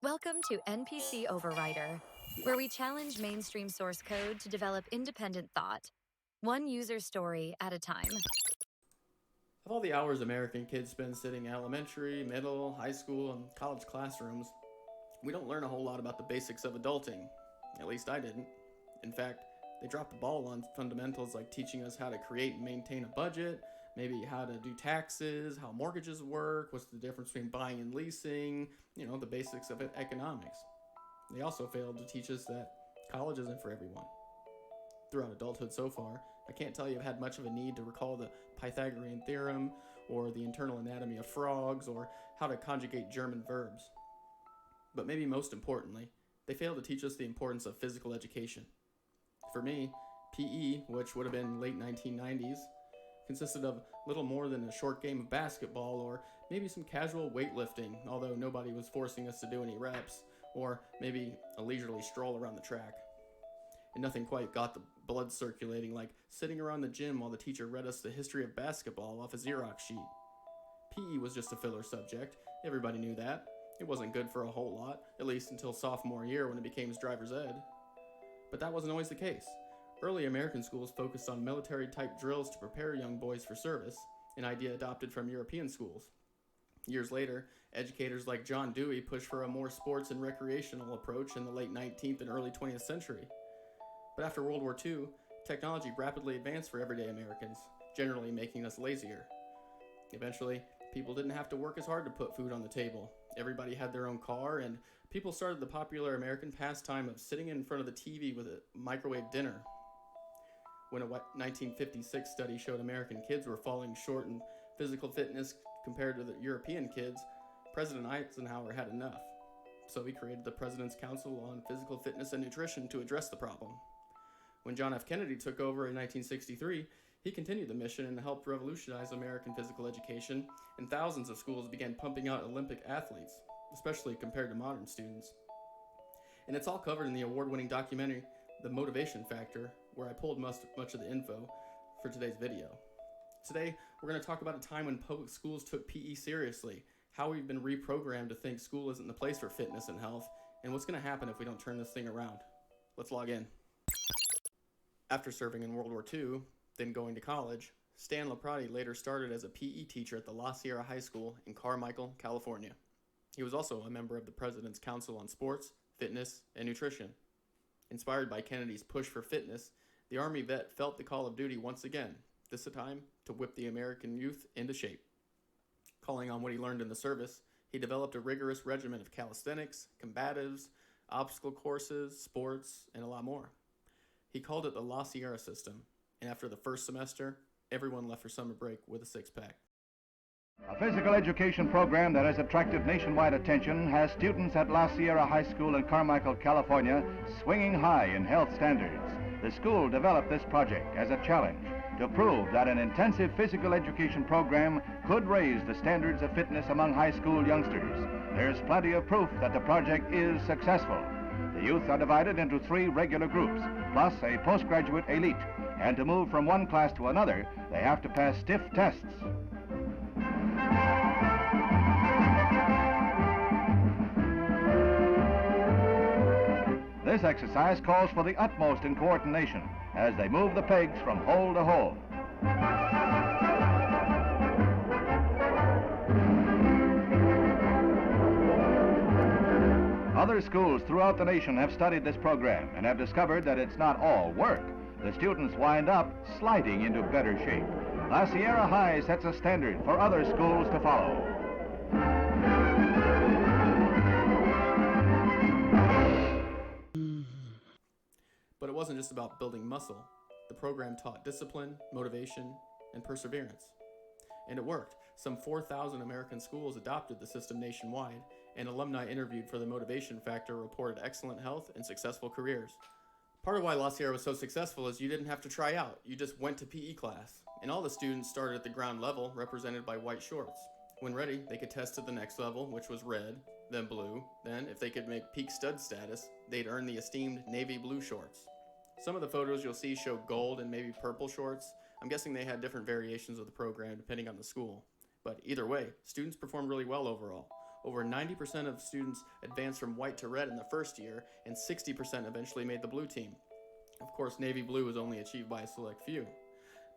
Welcome to NPC Overrider, where we challenge mainstream source code to develop independent thought, one user story at a time. Of all the hours American kids spend sitting in elementary, middle, high school, and college classrooms, we don't learn a whole lot about the basics of adulting. At least I didn't. In fact, they dropped the ball on fundamentals like teaching us how to create and maintain a budget, maybe how to do taxes, how mortgages work, what's the difference between buying and leasing, the basics of economics. They also failed to teach us that college isn't for everyone. Throughout adulthood so far, I can't tell you I've had much of a need to recall the Pythagorean theorem, or the internal anatomy of frogs, or how to conjugate German verbs. But maybe most importantly, they failed to teach us the importance of physical education. For me, PE, which would have been late 1990s, consisted of little more than a short game of basketball, or maybe some casual weightlifting, although nobody was forcing us to do any reps, or maybe a leisurely stroll around the track. And nothing quite got the blood circulating like sitting around the gym while the teacher read us the history of basketball off a Xerox sheet. PE was just a filler subject, everybody knew that. It wasn't good for a whole lot, at least until sophomore year when it became driver's ed. But that wasn't always the case. Early American schools focused on military-type drills to prepare young boys for service, an idea adopted from European schools. Years later, educators like John Dewey pushed for a more sports and recreational approach in the late 19th and early 20th century. But after World War II, technology rapidly advanced for everyday Americans, generally making us lazier. Eventually, people didn't have to work as hard to put food on the table. Everybody had their own car, and people started the popular American pastime of sitting in front of the TV with a microwave dinner. When a 1956 study showed American kids were falling short in physical fitness compared to the European kids, President Eisenhower had enough. So he created the President's Council on Physical Fitness and Nutrition to address the problem. When John F. Kennedy took over in 1963, he continued the mission and helped revolutionize American physical education, and thousands of schools began pumping out Olympic athletes, especially compared to modern students. And it's all covered in the award-winning documentary, The Motivation Factor, where I pulled much of the info for today's video. Today, we're going to talk about a time when public schools took PE seriously, how we've been reprogrammed to think school isn't the place for fitness and health, and what's going to happen if we don't turn this thing around. Let's log in. After serving in World War II, then going to college, Stan Laprati later started as a PE teacher at the La Sierra High School in Carmichael, California. He was also a member of the President's Council on Sports, Fitness, and Nutrition. Inspired by Kennedy's push for fitness, the Army vet felt the call of duty once again, this time to whip the American youth into shape. Calling on what he learned in the service, he developed a rigorous regimen of calisthenics, combatives, obstacle courses, sports, and a lot more. He called it the La Sierra system, and after the first semester, everyone left for summer break with a six-pack. A physical education program that has attracted nationwide attention has students at La Sierra High School in Carmichael, California, swinging high in health standards. The school developed this project as a challenge to prove that an intensive physical education program could raise the standards of fitness among high school youngsters. There's plenty of proof that the project is successful. The youth are divided into 3 regular groups, plus a postgraduate elite. And to move from one class to another, they have to pass stiff tests. This exercise calls for the utmost in coordination as they move the pegs from hole to hole. Other schools throughout the nation have studied this program and have discovered that it's not all work. The students wind up sliding into better shape. La Sierra High sets a standard for other schools to follow. But it wasn't just about building muscle. The program taught discipline, motivation, and perseverance. And it worked. Some 4,000 American schools adopted the system nationwide, and alumni interviewed for the Motivation Factor reported excellent health and successful careers. Part of why La Sierra was so successful is you didn't have to try out. You just went to PE class. And all the students started at the ground level, represented by white shorts. When ready, they could test to the next level, which was red, then blue. Then, if they could make peak stud status, they'd earn the esteemed navy blue shorts. Some of the photos you'll see show gold and maybe purple shorts. I'm guessing they had different variations of the program depending on the school. But either way, students performed really well overall. Over 90% of students advanced from white to red in the first year, and 60% eventually made the blue team. Of course, navy blue was only achieved by a select few.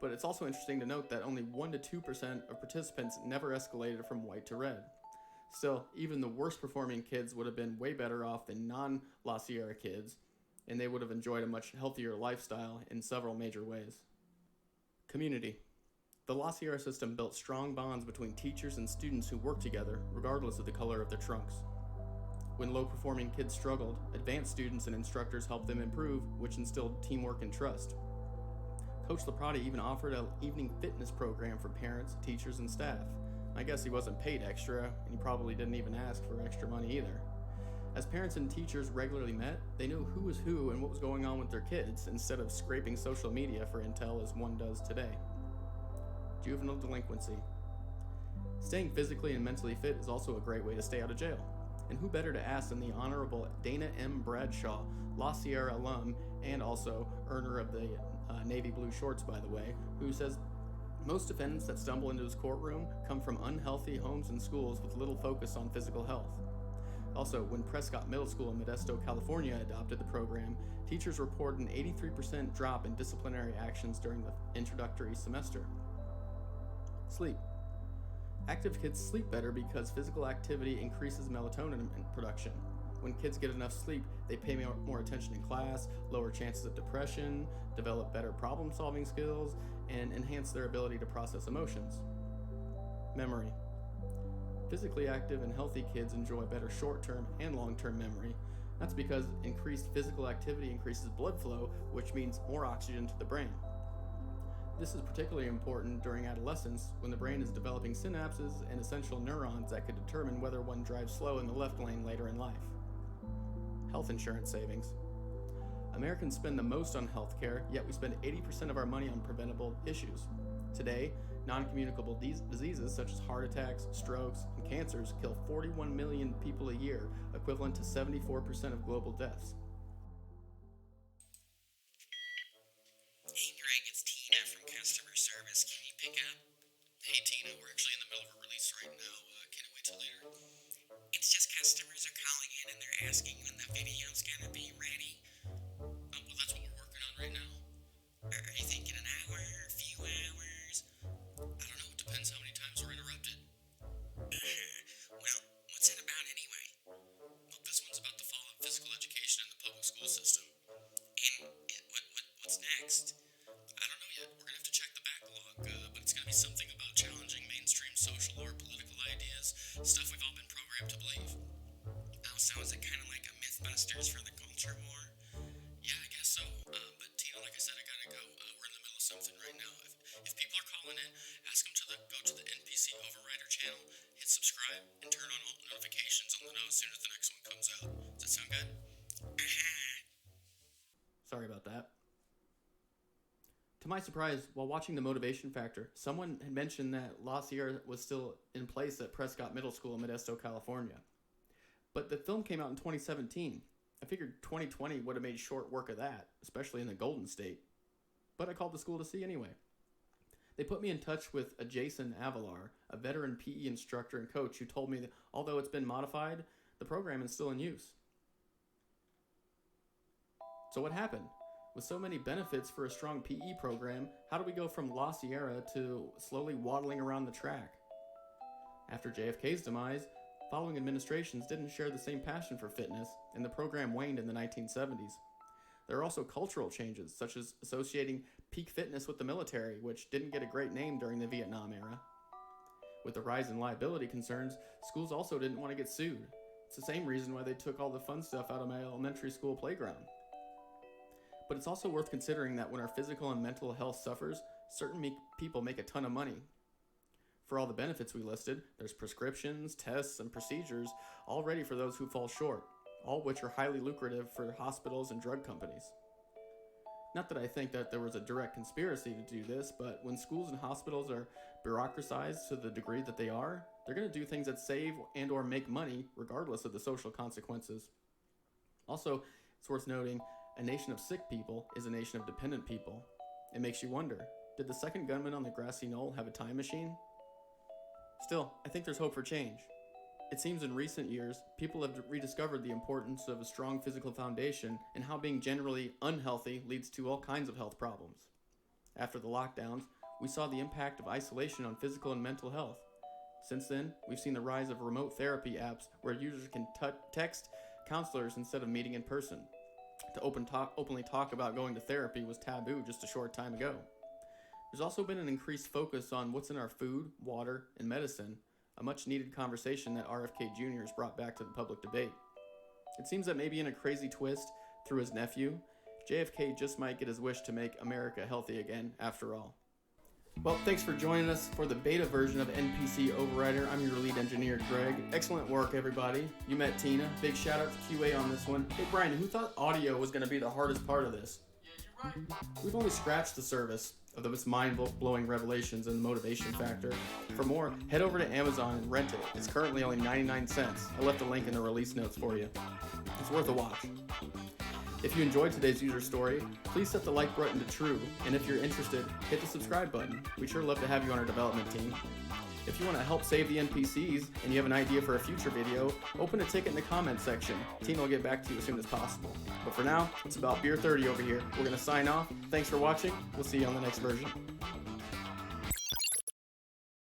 But it's also interesting to note that only 1 to 2% of participants never escalated from white to red. Still, even the worst performing kids would have been way better off than non-La Sierra kids, and they would have enjoyed a much healthier lifestyle in several major ways. Community. The La Sierra system built strong bonds between teachers and students who worked together, regardless of the color of their trunks. When low-performing kids struggled, advanced students and instructors helped them improve, which instilled teamwork and trust. Coach Laprati even offered an evening fitness program for parents, teachers, and staff. I guess he wasn't paid extra, and he probably didn't even ask for extra money either. As parents and teachers regularly met, they knew who was who and what was going on with their kids, instead of scraping social media for intel as one does today. Juvenile delinquency. Staying physically and mentally fit is also a great way to stay out of jail. And who better to ask than the Honorable Dana M. Bradshaw, La Sierra alum, and also earner of the navy blue shorts, by the way, who says most defendants that stumble into his courtroom come from unhealthy homes and schools with little focus on physical health. Also, when Prescott Middle School in Modesto, California adopted the program, teachers reported an 83% drop in disciplinary actions during the introductory semester. Sleep. Active kids sleep better because physical activity increases melatonin production. When kids get enough sleep, they pay more attention in class, lower chances of depression, develop better problem-solving skills, and enhance their ability to process emotions. Memory. Physically active and healthy kids enjoy better short-term and long-term memory. That's because increased physical activity increases blood flow, which means more oxygen to the brain. This is particularly important during adolescence, when the brain is developing synapses and essential neurons that could determine whether one drives slow in the left lane later in life. Health insurance savings. Americans spend the most on healthcare, yet we spend 80% of our money on preventable issues. Today, non-communicable diseases such as heart attacks, strokes, and cancers kill 41 million people a year, equivalent to 74% of global deaths. Hey Greg, it's Tina from customer service. Can you pick up? Hey Tina, we're actually in the middle of a release right now. Can it wait till later? It's just customers are calling in and they're asking when the video's gonna be ready. Well, that's what we're working on right now. Are you thinking an hour, a few hours? I don't know, it depends how many times we're interrupted. Well, what's it about anyway? Well, this one's about the fall of physical education in the public school system. And what's next? I don't know yet. We're gonna have to check the backlog, but it's gonna be something about challenging mainstream social or political ideas, stuff we've all been programmed to believe. Oh, so is it kind of like a Mythbusters for the culture war? Yeah, I guess so. But Tina, like I said, I gotta go. We're in the middle of something right now. If people are calling in, ask them to go to the NPC Overrider channel, hit subscribe, and turn on all notifications. I'll know as soon as the next one comes out. Does that sound good? Sorry about that. To my surprise, while watching The Motivation Factor, someone had mentioned that La Sierra was still in place at Prescott Middle School in Modesto, California. But the film came out in 2017. I figured 2020 would have made short work of that, especially in the Golden State. But I called the school to see anyway. They put me in touch with a Jason Avalar, a veteran PE instructor and coach, who told me that although it's been modified, the program is still in use. So what happened? With so many benefits for a strong PE program, how do we go from La Sierra to slowly waddling around the track? After JFK's demise, following administrations didn't share the same passion for fitness, and the program waned in the 1970s. There are also cultural changes, such as associating peak fitness with the military, which didn't get a great name during the Vietnam era. With the rise in liability concerns, schools also didn't want to get sued. It's the same reason why they took all the fun stuff out of my elementary school playground. But it's also worth considering that when our physical and mental health suffers, certain people make a ton of money. For all the benefits we listed, there's prescriptions, tests, and procedures all ready for those who fall short, all which are highly lucrative for hospitals and drug companies. Not that I think that there was a direct conspiracy to do this, but when schools and hospitals are bureaucratized to the degree that they are, they're going to do things that save and or make money regardless of the social consequences. Also, it's worth noting, a nation of sick people is a nation of dependent people. It makes you wonder, did the second gunman on the grassy knoll have a time machine? Still, I think there's hope for change. It seems in recent years, people have rediscovered the importance of a strong physical foundation and how being generally unhealthy leads to all kinds of health problems. After the lockdowns, we saw the impact of isolation on physical and mental health. Since then, we've seen the rise of remote therapy apps where users can text counselors instead of meeting in person. To openly talk about going to therapy was taboo just a short time ago. There's also been an increased focus on what's in our food, water, and medicine, a much needed conversation that RFK Jr. has brought back to the public debate. It seems that maybe in a crazy twist through his nephew, JFK just might get his wish to make America healthy again after all. Well, thanks for joining us for the beta version of NPC Overrider. I'm your lead engineer, Greg. Excellent work, everybody. You met Tina. Big shout out to QA on this one. Hey, Brian, who thought audio was going to be the hardest part of this? Yeah, you're right. We've only scratched the surface of its mind-blowing revelations and motivation factor. For more, head over to Amazon and rent it. It's currently only 99 cents. I left a link in the release notes for you. It's worth a watch. If you enjoyed today's user story, please set the like button to true, and if you're interested, hit the subscribe button. We'd sure love to have you on our development team. If you want to help save the NPCs and you have an idea for a future video, open a ticket in the comments section. Team will get back to you as soon as possible. But for now, it's about Beer 30 over here. We're going to sign off. Thanks for watching. We'll see you on the next version.